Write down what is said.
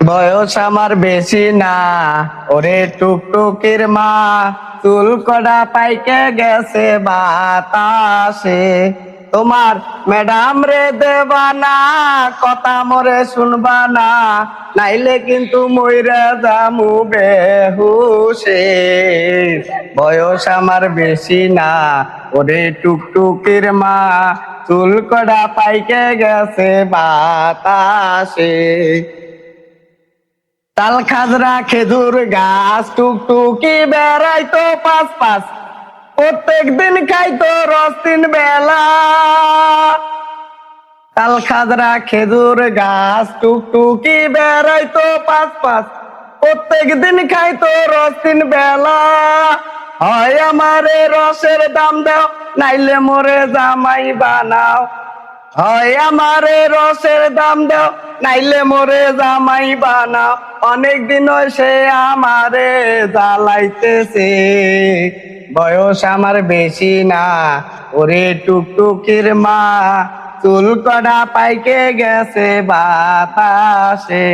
বয়স আমার বেশি না, ওরে টুকটুকির মা, চুল কড়া পাইকে গেছে বাতাসে। তোমার ম্যাডাম রে দেবা না, কথা মরে শুনবা না, নাইলে কিন্তু মইরা যামু বেহুশে। বয়স আমার বেশি না, ওরে টুকটুকির মা, চুল কড়া পাইকে গেছে বাতাসে। তাল খাজরা খেজুর গাছ টুকটুকি বেড়াইতো পাঁচ পাঁচ, প্রত্যেক দিন খাইতো রস তিন বেলা। তাল খাজরা খেজুর গাছ টুকটুকি বেড়াইতো পাঁচ পাঁচ, প্রত্যেক দিন খাইতো রস তিন বেলা। হয় আমারে রসের দাম দাও, নাইলে মোরে জামাই বানাও। হয় আমারে রসের দাম দাও, নাইলে মোরে জামাই বানাও। অনেক দিন সে আমারে জ্বালাইতেছে। বয়স আমার বেশি না, ওরে টুকটুকির মা, চুল কড়া পাইকে গেছে বাতাসে।